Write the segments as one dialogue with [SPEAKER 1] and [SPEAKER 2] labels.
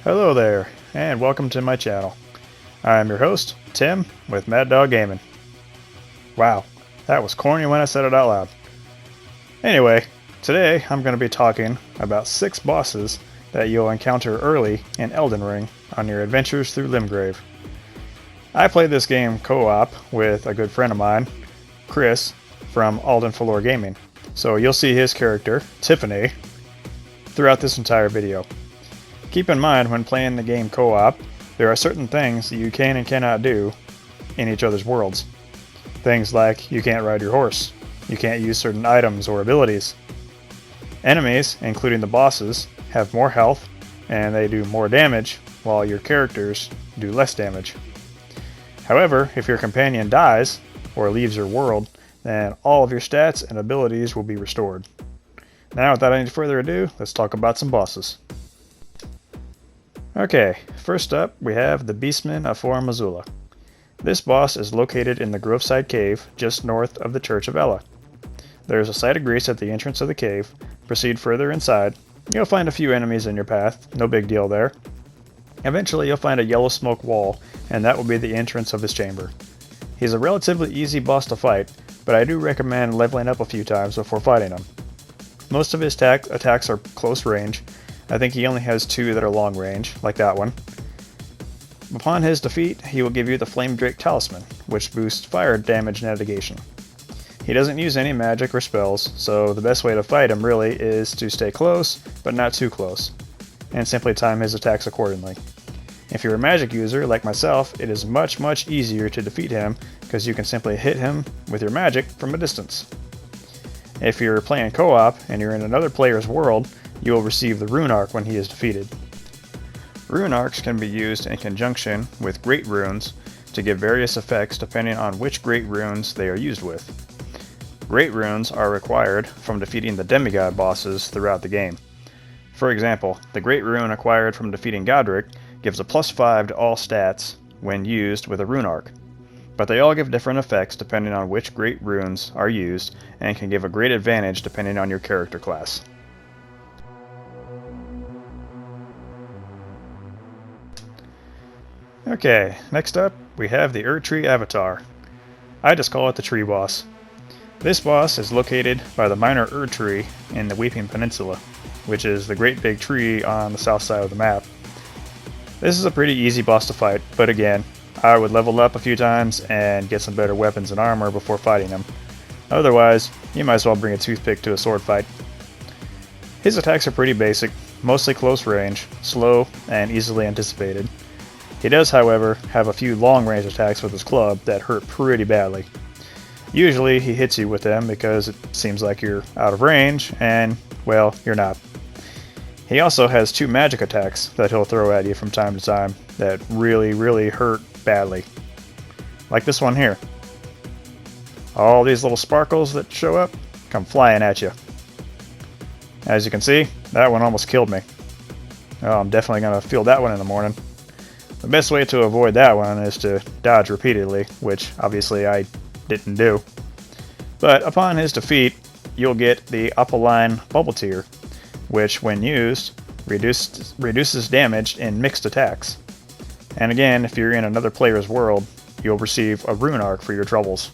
[SPEAKER 1] Hello there, and welcome to my channel. I'm your host, Tim, with Mad Dog Gaming. Wow, that was corny when I said it out loud. Anyway, today I'm going to be talking about 6 bosses that you'll encounter early in Elden Ring on your adventures through Limgrave. I played this game co-op with a good friend of mine, Chris, from aldenfalor Gaming, so you'll see his character, Tiffany, throughout this entire video. Keep in mind when playing the game co-op, there are certain things that you can and cannot do in each other's worlds. Things like you can't ride your horse, you can't use certain items or abilities. Enemies, including the bosses, have more health and they do more damage, while your characters do less damage. However, if your companion dies or leaves your world, then all of your stats and abilities will be restored. Now, without any further ado, let's talk about some bosses. Okay, first up we have the Beastman of Farum Azula. This boss is located in the Groveside Cave just north of the Church of Ela. There is a site of grease at the entrance of the cave. Proceed further inside. You'll find a few enemies in your path, no big deal there. Eventually you'll find a yellow smoke wall, and that will be the entrance of his chamber. He's a relatively easy boss to fight, but I do recommend leveling up a few times before fighting him. Most of his attacks are close range. I think he only has 2 that are long range, like that one. Upon his defeat, he will give you the Flamebrake Talisman, which boosts fire damage negation. He doesn't use any magic or spells, so the best way to fight him really is to stay close, but not too close, and simply time his attacks accordingly. If you're a magic user, like myself, it is much easier to defeat him, because you can simply hit him with your magic from a distance. If you're playing co-op, and you're in another player's world, you will receive the Rune Arc when he is defeated. Rune Arcs can be used in conjunction with Great Runes to give various effects depending on which Great Runes they are used with. Great Runes are required from defeating the demigod bosses throughout the game. For example, the Great Rune acquired from defeating Godric gives a +5 to all stats when used with a Rune Arc, but they all give different effects depending on which Great Runes are used and can give a great advantage depending on your character class. Okay, next up we have the Erdtree Avatar. I just call it the tree boss. This boss is located by the minor Erdtree in the Weeping Peninsula, which is the great big tree on the south side of the map. This is a pretty easy boss to fight, but again, I would level up a few times and get some better weapons and armor before fighting him. Otherwise, you might as well bring a toothpick to a sword fight. His attacks are pretty basic, mostly close range, slow, and easily anticipated. He does, however, have a few long-range attacks with his club that hurt pretty badly. Usually he hits you with them because it seems like you're out of range, and, well, you're not. He also has 2 magic attacks that he'll throw at you from time to time that really hurt badly. Like this one here. All these little sparkles that show up come flying at you. As you can see, that one almost killed me. Oh, I'm definitely going to feel that one in the morning. The best way to avoid that one is to dodge repeatedly, which obviously I didn't do. But upon his defeat, you'll get the Opaline Bubbletear, which when used, reduces damage in mixed attacks. And again, if you're in another player's world, you'll receive a Rune Arc for your troubles.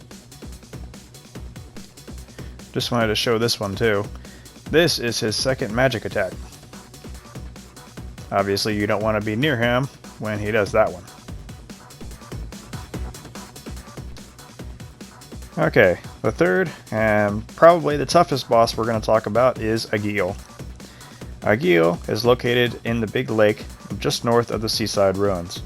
[SPEAKER 1] Just wanted to show this one too. This is his second magic attack. Obviously you don't want to be near him when he does that one. Okay, the third, and probably the toughest boss we're going to talk about is Agheel. Agheel is located in the big lake just north of the seaside ruins.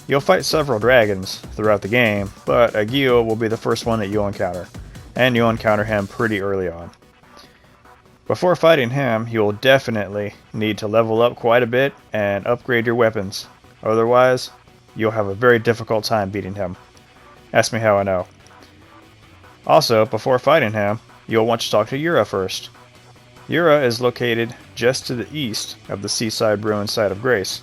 [SPEAKER 1] You'll fight several dragons throughout the game, but Agheel will be the first one that you'll encounter, and you'll encounter him pretty early on. Before fighting him, you'll definitely need to level up quite a bit and upgrade your weapons. Otherwise, you'll have a very difficult time beating him. Ask me how I know. Also, before fighting him, you'll want to talk to Yura first. Yura is located just to the east of the seaside ruin site of Grace.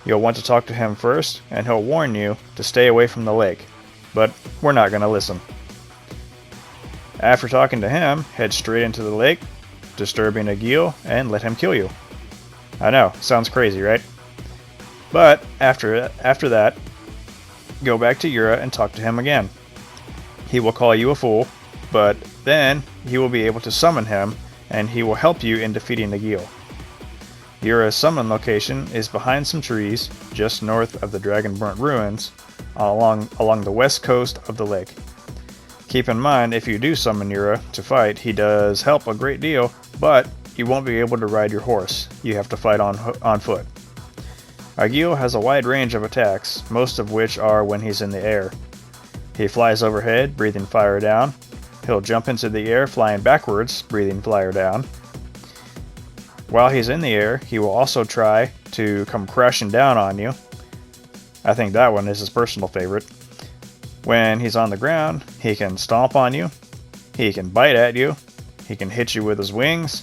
[SPEAKER 1] You'll want to talk to him first, and he'll warn you to stay away from the lake, but we're not going to listen. After talking to him, head straight into the lake, disturbing Agheel, and let him kill you. I know, sounds crazy, right? But after that, go back to Yura and talk to him again. He will call you a fool, but then he will be able to summon him, and he will help you in defeating Agheel. Yura's summon location is behind some trees, just north of the Dragonburnt Ruins, along the west coast of the lake. Keep in mind, if you do summon Yura to fight, he does help a great deal, but you won't be able to ride your horse. You have to fight on foot. Agheel has a wide range of attacks, most of which are when he's in the air. He flies overhead, breathing fire down. He'll jump into the air, flying backwards, breathing fire down. While he's in the air, he will also try to come crashing down on you. I think that one is his personal favorite. When he's on the ground, he can stomp on you, he can bite at you, he can hit you with his wings,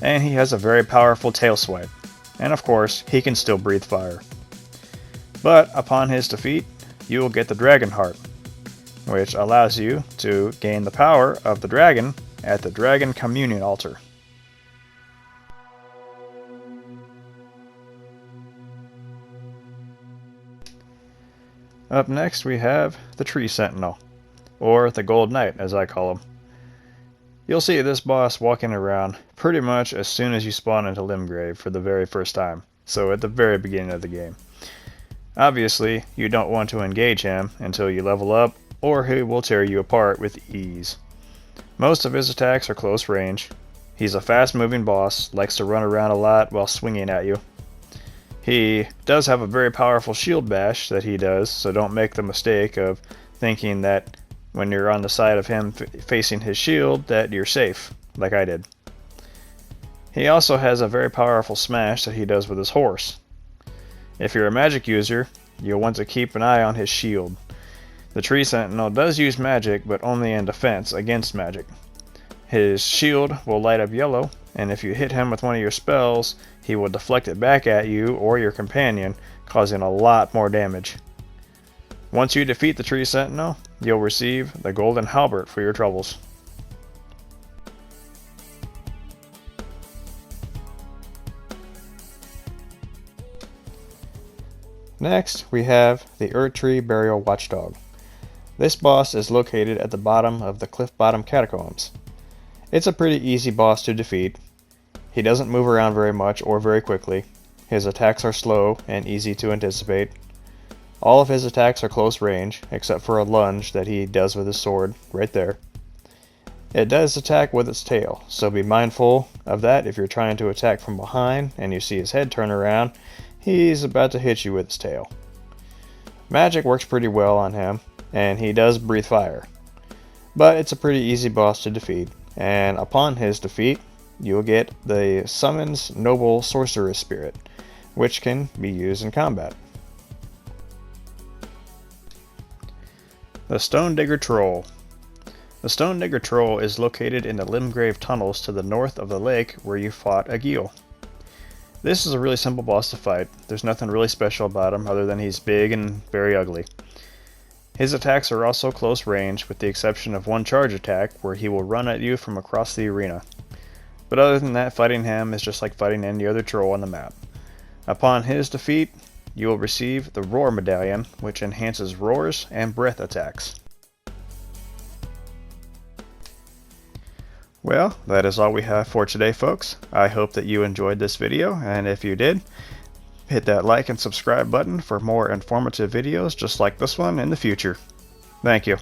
[SPEAKER 1] and he has a very powerful tail swipe. And of course, he can still breathe fire. But upon his defeat, you will get the Dragon Heart, which allows you to gain the power of the dragon at the Dragon Communion Altar. Up next we have the Tree Sentinel, or the Gold Knight as I call him. You'll see this boss walking around pretty much as soon as you spawn into Limgrave for the very first time, so at the very beginning of the game. Obviously, you don't want to engage him until you level up, or he will tear you apart with ease. Most of his attacks are close range. He's a fast moving boss, likes to run around a lot while swinging at you. He does have a very powerful shield bash that he does, so don't make the mistake of thinking that when you're on the side of him facing his shield that you're safe, like I did. He also has a very powerful smash that he does with his horse. If you're a magic user, you'll want to keep an eye on his shield. The Tree Sentinel does use magic, but only in defense against magic. His shield will light up yellow, and if you hit him with one of your spells, he will deflect it back at you or your companion, causing a lot more damage. Once you defeat the Tree Sentinel, you'll receive the Golden Halbert for your troubles. Next, we have the Erdtree Burial Watchdog. This boss is located at the bottom of the Cliff Bottom Catacombs. It's a pretty easy boss to defeat. He doesn't move around very much or very quickly. His attacks are slow and easy to anticipate. All of his attacks are close range, except for a lunge that he does with his sword, right there. It does attack with its tail, so be mindful of that if you're trying to attack from behind and you see his head turn around. He's about to hit you with his tail. Magic works pretty well on him, and he does breathe fire. But it's a pretty easy boss to defeat, and upon his defeat, you'll get the Summons Noble Sorcerer Spirit, which can be used in combat. The Stonedigger Troll. The Stonedigger Troll is located in the Limgrave tunnels to the north of the lake where you fought Agheel. This is a really simple boss to fight. There's nothing really special about him other than he's big and very ugly. His attacks are also close range, with the exception of one charge attack where he will run at you from across the arena. But other than that, fighting him is just like fighting any other troll on the map. Upon his defeat, you will receive the Roar Medallion, which enhances roars and breath attacks. Well, that is all we have for today, folks. I hope that you enjoyed this video, and if you did, hit that like and subscribe button for more informative videos just like this one in the future. Thank you.